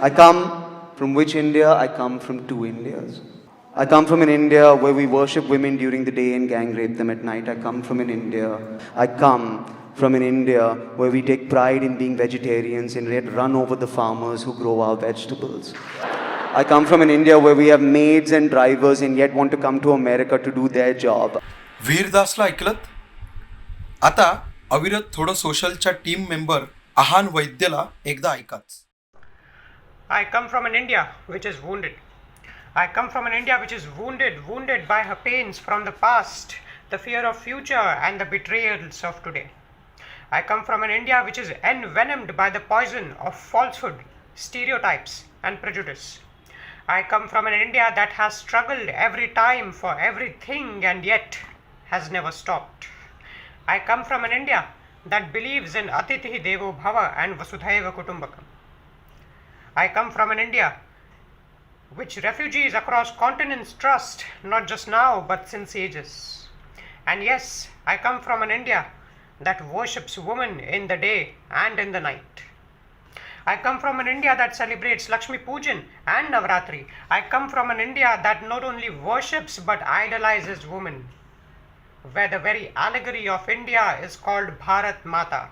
I come from which India? I come from two Indias. I come from an India where we worship women during the day and gang rape them at night. I come from an India. I come from an India where we take pride in being vegetarians and yet run over the farmers who grow our vegetables. I come from an India where we have maids and drivers and yet want to come to America to do their job. वीरदासला ऐकलत? आता अविरत थोडं सोशलच्या team member आहान वैद्यला एकदा ऐकाच. I come from an India which is wounded. I come from an India which is wounded by her pains from the past, the fear of future and the betrayals of today. I come from an India which is envenomed by the poison of falsehood, stereotypes and prejudice. I come from an India that has struggled every time for everything and yet has never stopped. I come from an India that believes in Atitihi Devo Bhava and Vasudhaiva Kutumbakam. I come from an India which refugees across continents trust, not just now but since ages. And yes, I come from an India that worships women in the day and in the night. I come from an India that celebrates Lakshmi Pujan and Navratri. I come from an India that not only worships but idolizes women, where the very allegory of India is called Bharat Mata,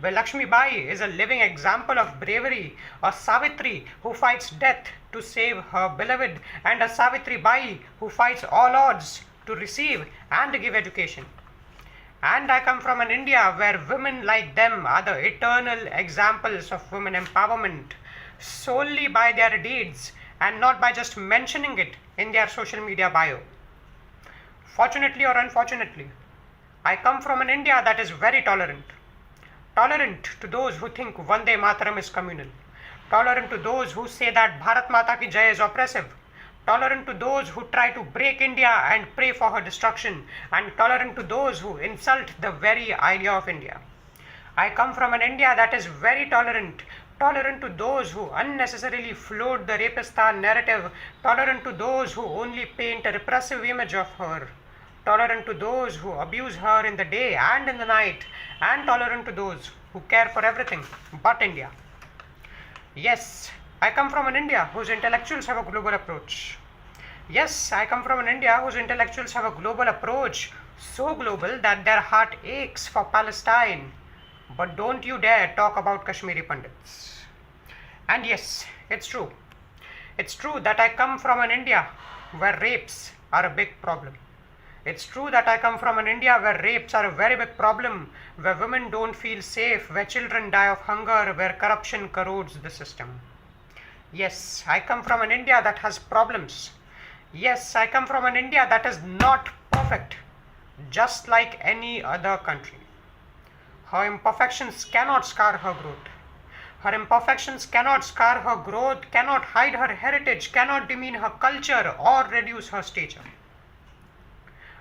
where Lakshmi Bai is a living example of bravery, a Savitri who fights death to save her beloved, and a Savitri Bai who fights all odds to receive and give education. And I come from an India where women like them are the eternal examples of women empowerment solely by their deeds and not by just mentioning it in their social media bio. Fortunately or unfortunately, I come from an India that is very tolerant. Tolerant to those who think Vande Mataram is communal. Tolerant to those who say that Bharat Mata Ki Jai is oppressive. Tolerant to those who try to break India and pray for her destruction. And tolerant to those who insult the very idea of India. I come from an India that is very tolerant. Tolerant to those who unnecessarily float the Rapistan narrative. Tolerant to those who only paint a repressive image of her. Tolerant to those who abuse her in the day and in the night, and tolerant to those who care for everything but India. Yes, I come from an India whose intellectuals have a global approach. Yes, I come from an India whose intellectuals have a global approach, so global that their heart aches for Palestine. But don't you dare talk about Kashmiri Pandits. And yes, it's true. It's true that I come from an India where rapes are a big problem. It's true that I come from an India where rapes are a very big problem, where women don't feel safe, where children die of hunger, where corruption corrodes the system. Yes, I come from an India that has problems. Yes, I come from an India that is not perfect, just like any other country. Her imperfections cannot scar her growth. Her imperfections cannot scar her growth, cannot hide her heritage, cannot demean her culture or reduce her stature.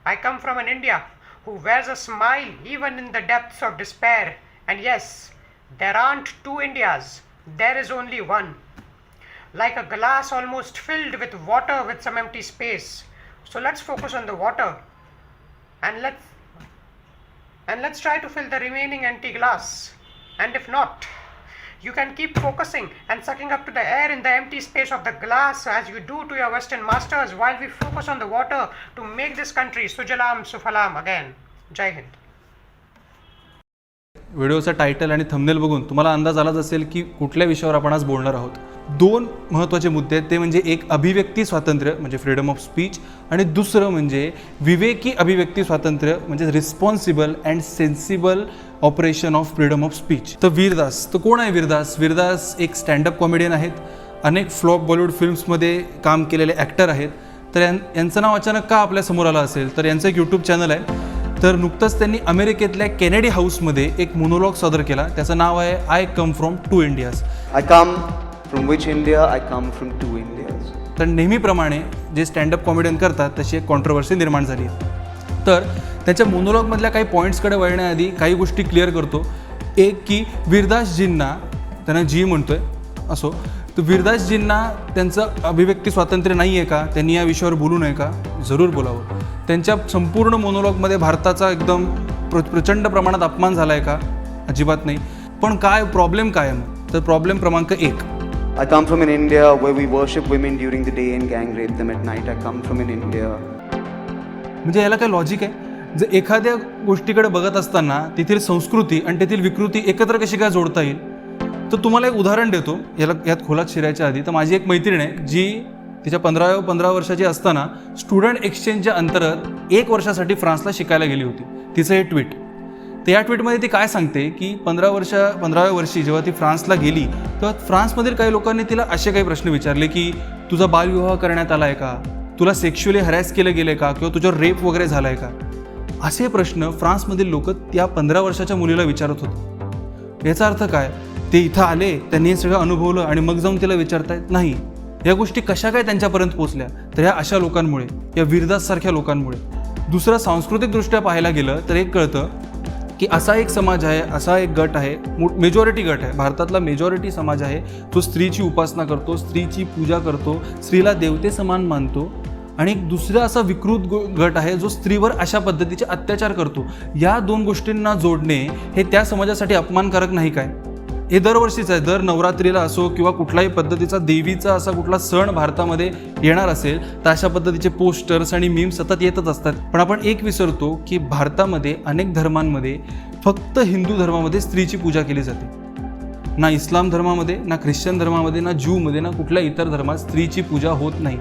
I come from an India who wears a smile even in the depths of despair. And yes, there aren't two Indias, there is only one. Like a glass almost filled with water with some empty space. So let's focus on the water and let's try to fill the remaining empty glass. And if not, you can keep focusing and sucking up to the air in the empty space of the glass as you do to your Western masters while we focus on the water to make this country Sujalam Sufalam again. Jai Hind. व्हिडिओचा title आणि thumbnail बघून तुम्हाला अंदाज आलाच असेल की कुठल्या विषयावर आपण आज बोलणार आहोत. दोन महत्त्वाचे मुद्दे आहेत. ते म्हणजे एक अभिव्यक्ती स्वातंत्र्य म्हणजे फ्रीडम ऑफ स्पीच आणि दुसरं म्हणजे विवेकी अभिव्यक्ती स्वातंत्र्य म्हणजे responsible and sensible operation of freedom of speech. तर वीरदास, तर कोण आहे वीरदास? वीरदास एक स्टँडअप कॉमेडियन आहेत, अनेक फ्लॉप बॉलिवूड फिल्म्समध्ये काम केलेले ॲक्टर आहेत. तर यांचं नाव अचानक का आपल्यासमोर आलं असेल? तर यांचं एक यूट्यूब चॅनल आहे. तर नुकतंच त्यांनी अमेरिकेतल्या केनेडी हाऊसमध्ये एक मोनोलॉग सादर केला. त्याचं नाव आहे I come from two Indias. I come from which India? I come from two Indias. तर नेहमीप्रमाणे जे स्टँडअप कॉमेडियन करतात तशी एक कॉन्ट्रोवर्सी निर्माण झाली. तर त्याच्या मोनोलॉगमधल्या काही पॉईंट्सकडे वळण्याआधी काही गोष्टी क्लिअर करतो. एक की वीरदासजींना, त्यांना जी म्हणतोय असो, तर वीरदासजींना त्यांचं अभिव्यक्ती स्वातंत्र्य नाही आहे का? त्यांनी या विषयावर बोलू नये का? जरूर बोलावं. त्यांच्या संपूर्ण मोनोलॉगमध्ये भारताचा एकदम प्रचंड प्रमाणात अपमान झाला आहे का? अजिबात नाही. पण काय प्रॉब्लेम काय आहे मग? तर प्रॉब्लेम क्रमांक 1, I come from an India where we worship women during the day and gang rape them at night. I come from an India. म्हणजे याला काय लॉजिक आहे? जर एखाद्या गोष्टीकडे बघत असताना तेथील संस्कृती आणि तेथील विकृती एकत्र कशी काय जोडता येईल, तर तुम्हाला एक उदाहरण देतो. यात खोलात शिरायच्या आधी तर माझी एक मैत्रीण आहे जी तिच्या 15 वर्षाची असताना स्टुडंट एक्सचेंजच्या अंतर्गत 1 वर्षासाठी फ्रान्सला शिकायला गेली होती. तिचं हे ट्विट. तर या ट्विटमध्ये ती काय सांगते की 15व्या वर्षी जेव्हा ती फ्रान्सला गेली तेव्हा फ्रान्समधील काही लोकांनी तिला असे काही प्रश्न विचारले की तुझा बालविवाह करण्यात आला आहे का, तुला सेक्शुअली हरॅस केलं गेलं का, किंवा तुझ्यावर रेप वगैरे झाला आहे का, असे प्रश्न फ्रान्समधील लोक त्या 15 वर्षाच्या मुलीला विचारत होते. याचा अर्थ काय? ते इथं आले, त्यांनी हे सगळं अनुभवलं आणि मग जाऊन तिला विचारतायत? नाही. या गोष्टी कशा काय त्यांच्यापर्यंत पोहोचल्या? तर ह्या अशा लोकांमुळे, या वीरदाससारख्या लोकांमुळे. दुसरं, सांस्कृतिकदृष्ट्या पाहायला गेलं तर एक कळतं की असा एक समाज आहे, असा एक गट आहे, मेजॉरिटी गट आहे, भारतातला मेजॉरिटी समाज आहे, जो स्त्रीची उपासना करतो, स्त्रीची पूजा करतो, स्त्रीला देवते समान मानतो. आणि एक दुसरा असा विकृत गट आहे जो स्त्रीवर अशा पद्धतीचे अत्याचार करतो. या 2 गोष्टींना जोडणे हे त्या समाजासाठी अपमानकारक नाही काय? हे दरवर्षीच आहे. दर नवरात्रीला असो किंवा कुठल्याही पद्धतीचा देवीचा असा कुठला सण भारतामध्ये येणार असेल तर अशा पद्धतीचे पोस्टर्स आणि मीम्स सतत येतच असतात. पण आपण एक विसरतो की भारतामध्ये अनेक धर्मांमध्ये फक्त हिंदू धर्मामध्ये स्त्रीची पूजा केली जाते. ना इस्लाम धर्मामध्ये, ना ख्रिश्चन धर्मामध्ये, ना ज्यूमध्ये, ना कुठल्या इतर धर्मात स्त्रीची पूजा होत नाही.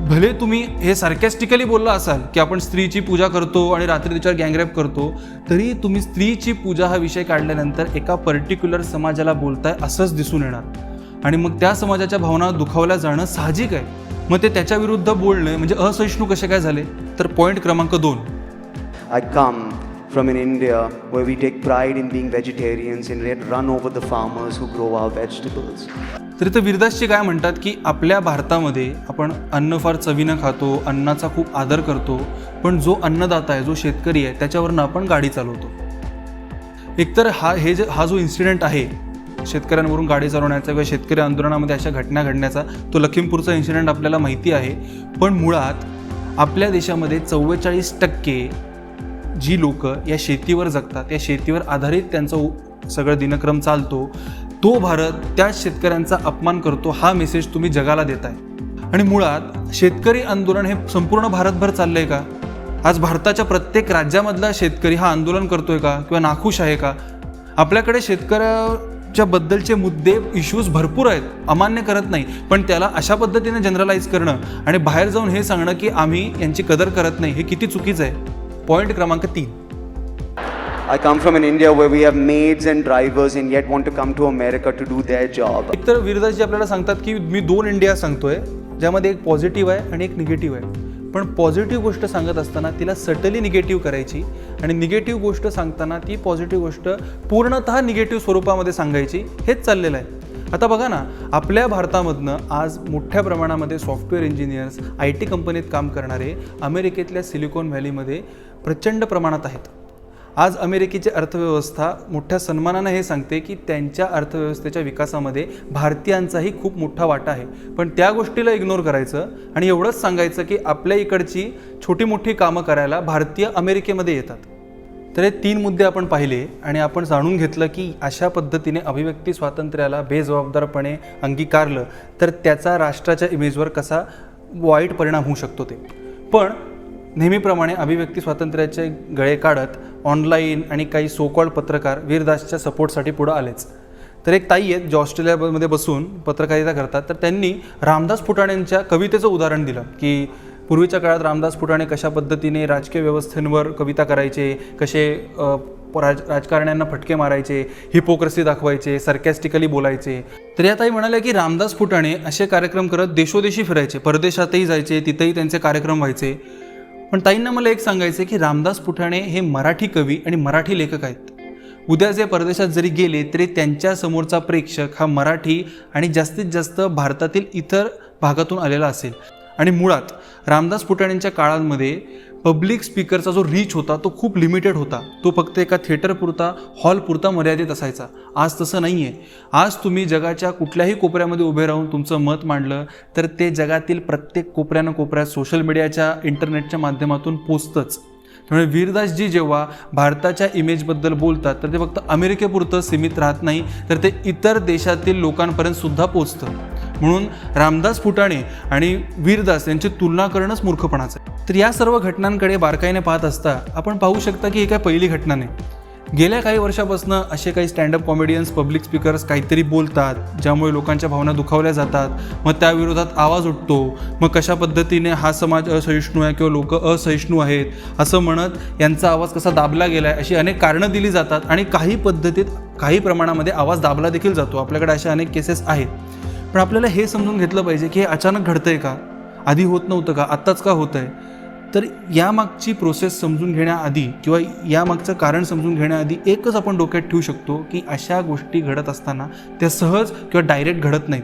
भले तुम्ही हे सार्कॅस्टिकली बोलला असाल की आपण स्त्रीची पूजा करतो आणि रात्री तिच्यावर गँगरेप करतो, तरी तुम्ही स्त्रीची पूजा हा विषय काढल्यानंतर एका पर्टिक्युलर समाजाला बोलताय असंच दिसून येणार. आणि मग त्या समाजाच्या भावना दुखावल्या जाणं साहजिक आहे. मग ते त्याच्या विरुद्ध बोलणं म्हणजे असहिष्णू कसे काय झाले? तर पॉईंट क्रमांक 2. I come from an India where we take pride in being vegetarians and yet run over the farmers who grow our vegetables. तर इथं वीरदासजी काय म्हणतात की आपल्या भारतामध्ये आपण अन्न फार चवीनं खातो, अन्नाचा खूप आदर करतो, पण जो अन्नदाता आहे, जो शेतकरी आहे, त्याच्यावरनं आपण गाडी चालवतो. एकतर हा जो इन्सिडेंट आहे शेतकऱ्यांवरून गाडी चालवण्याचा किंवा शेतकरी आंदोलनामध्ये अशा घटना घडण्याचा, तो लखीमपूरचा इन्सिडेंट आपल्याला माहिती आहे. पण मुळात आपल्या देशामध्ये 44% जी लोक या शेतीवर जगतात, या शेतीवर आधारित त्यांचा सगळं दिनक्रम चालतो, तो भारत त्या शेतकऱ्यांचा अपमान करतो. हा मेसेज तुम्ही जगाला देताय. आणि मुळात शेतकरी आंदोलन हे संपूर्ण भारतभर चाललंय का? आज भारताच्या प्रत्येक राज्यामधला शेतकरी हा आंदोलन करतोय का किंवा नाखुश आहे का? आपल्याकडे शेतकऱ्याच्या बद्दलचे मुद्दे, इश्यूज भरपूर आहेत, अमान्य करत नाही, पण त्याला अशा पद्धतीने जनरलाइज करणं आणि बाहेर जाऊन हे सांगणं की आम्ही यांची कदर करत नाही, हे किती चुकीचं आहे. पॉईंट क्रमांक 3. I come from an India where we have maids and drivers and yet want to come to America to do their job. एक तर वीरदासजी आपल्याला सांगतात की मी 2 इंडिया सांगतोय, ज्यामध्ये एक पॉझिटिव्ह आहे आणि एक निगेटिव्ह आहे. पण पॉझिटिव्ह गोष्ट सांगत असताना तिला सटली निगेटिव्ह करायची आणि निगेटिव्ह गोष्ट सांगताना ती पॉझिटिव्ह गोष्ट पूर्णतः निगेटिव्ह स्वरूपामध्ये सांगायची, हेच चाललेलं आहे. आता बघा ना, आपल्या भारतामधनं आज मोठ्या प्रमाणामध्ये सॉफ्टवेअर इंजिनियर्स, IT कंपनीत काम करणारे अमेरिकेतल्या सिलिकॉन व्हॅलीमध्ये प्रचंड प्रमाणात आहेत. आज अमेरिकेची अर्थव्यवस्था मोठ्या सन्मानानं हे सांगते की त्यांच्या अर्थव्यवस्थेच्या विकासामध्ये भारतीयांचाही खूप मोठा वाटा आहे. पण त्या गोष्टीला इग्नोर करायचं आणि एवढंच सांगायचं की आपल्या इकडची छोटी मोठी कामं करायला भारतीय अमेरिकेमध्ये येतात. तर हे 3 मुद्दे आपण पाहिले आणि आपण जाणून घेतलं की अशा पद्धतीने अभिव्यक्ती स्वातंत्र्याला बेजबाबदारपणे अंगीकारलं तर त्याचा राष्ट्राच्या इमेजवर कसा वाईट परिणाम होऊ शकतो ते. पण नेहमीप्रमाणे अभिव्यक्ती स्वातंत्र्याचे गळे काढत ऑनलाईन आणि काही सोकॉल्ड पत्रकार वीरदासच्या सपोर्टसाठी पुढं आलेच. तर एक ताई आहेत, जे ऑस्ट्रेलियामध्ये बसून पत्रकारिता करतात. तर त्यांनी रामदास फुटाण्यांच्या कवितेचं उदाहरण दिलं की पूर्वीच्या काळात रामदास फुटाणे कशा पद्धतीने राजकीय व्यवस्थेवर कविता करायचे, कसे राजकारण्यांना फटके मारायचे, हिपोक्रसी दाखवायचे, सार्कॅस्टिकली बोलायचे. तर या ताई म्हणाल्या की रामदास फुटाणे असे कार्यक्रम करत देशोदेशी फिरायचे, परदेशातही जायचे, तिथेही त्यांचे कार्यक्रम व्हायचे. पण ताईंना मला एक सांगायचं की रामदास फुटाणे हे मराठी कवी आणि मराठी लेखक आहेत. उद्या जे परदेशात जरी गेले तरी त्यांच्या समोरचा प्रेक्षक हा मराठी आणि जास्तीत जास्त भारतातील इतर भागातून आलेला असेल. आणि मुळात रामदास फुटाण्यांच्या काळामध्ये पब्लिक स्पीकरचा जो रीच होता तो खूप लिमिटेड होता. तो फक्त एका थिएटरपुरता, हॉलपुरता मर्यादित असायचा. आज तसं नाही आहे. आज तुम्ही जगाच्या कुठल्याही कोपऱ्यामध्ये उभे राहून तुमचं मत मांडलं तर ते जगातील प्रत्येक कोपऱ्यात सोशल मीडियाच्या, इंटरनेटच्या माध्यमातून पोचतंच. त्यामुळे वीरदासजी जेव्हा भारताच्या इमेजबद्दल बोलतात तर ते फक्त अमेरिकेपुरतं सीमित राहत नाही, तर ते इतर देशातील लोकांपर्यंत सुद्धा पोचतं. म्हणून रामदास फुटाणे आणि वीरदास यांची तुलना करणंच मूर्खपणाचं आहे. तर या सर्व घटनांकडे बारकाईने पाहत असता आपण पाहू शकता की ही काय पहिली घटना नाही. गेल्या काही वर्षापासून असे काही स्टँडअप कॉमेडियन्स, पब्लिक स्पीकर्स काहीतरी बोलतात ज्यामुळे लोकांच्या भावना दुखावल्या जातात, मग त्याविरोधात आवाज उठतो, मग कशा पद्धतीने हा समाज असहिष्णू आहे किंवा लोक असहिष्णू आहेत असं म्हणत यांचा आवाज कसा दाबला गेला आहे अशी अनेक कारणं दिली जातात आणि काही पद्धतीत काही प्रमाणामध्ये आवाज दाबला देखील जातो. आपल्याकडे अशा अनेक केसेस आहेत. पण आपल्याला हे समजून घेतलं पाहिजे की हे अचानक घडतंय का, आधी होत नव्हतं का, आत्ताच का होत आहे. तर यामागची प्रोसेस समजून घेण्याआधी किंवा यामागचं कारण समजून घेण्याआधी एकच आपण डोक्यात ठेवू शकतो की अशा गोष्टी घडत असताना त्या सहज किंवा डायरेक्ट घडत नाहीत.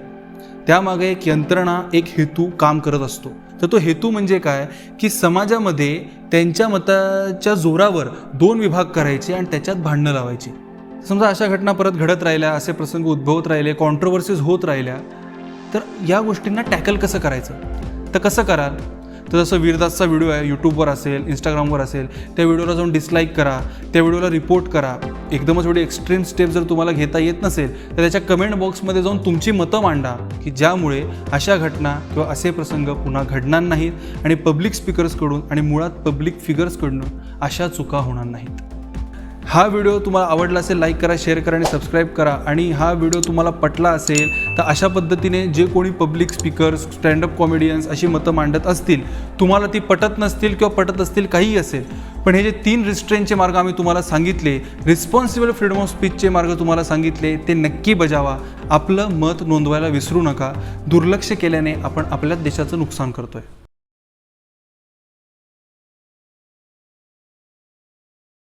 त्यामागे एक यंत्रणा, एक हेतू काम करत असतो. तर तो हेतू म्हणजे काय की समाजामध्ये त्यांच्या मताच्या जोरावर दोन विभाग करायचे आणि त्याच्यात भांडणं लावायची. समजा अशा घटना परत घडत राहिल्या, असे प्रसंग उद्भवत राहिले, कॉन्ट्रोवर्सीज होत राहिल्या, तर या गोष्टींना टॅकल कसं करायचं. तर कसं कराल, तर जसं वीरदासचा व्हिडिओ आहे, यूट्यूबवर असेल, इंस्टाग्रामवर असेल, त्या व्हिडिओला जाऊन डिसलाईक करा, त्या व्हिडिओला रिपोर्ट करा. एकदमच एवढी एक्स्ट्रीम स्टेप जर तुम्हाला घेता येत नसेल तर त्याच्या कमेंट बॉक्समध्ये जाऊन तुमची मतं मांडा की ज्यामुळे अशा घटना किंवा असे प्रसंग पुन्हा घडणार नाहीत आणि पब्लिक स्पीकर्सकडून आणि मुळात पब्लिक फिगर्सकडून अशा चुका होणार नाहीत. हा व्हिडिओ तुम्हाला आवडला असेल लाईक करा, शेअर करा आणि सबस्क्राईब करा. आणि हा व्हिडिओ तुम्हाला पटला असेल तर अशा पद्धतीने जे कोणी पब्लिक स्पीकर्स, स्टँडअप कॉमेडियन्स अशी मतं मांडत असतील, तुम्हाला ती पटत नसतील किंवा पटत असतील, काहीही असेल, पण हे जे 3 रिस्ट्रेंटचे मार्ग आम्ही तुम्हाला सांगितले, रिस्पॉन्सिबल फ्रीडम ऑफ स्पीचचे मार्ग तुम्हाला सांगितले, ते नक्की बजावा. आपलं मत नोंदवायला विसरू नका. दुर्लक्ष केल्याने आपण आपल्याच देशाचं नुकसान करतोय.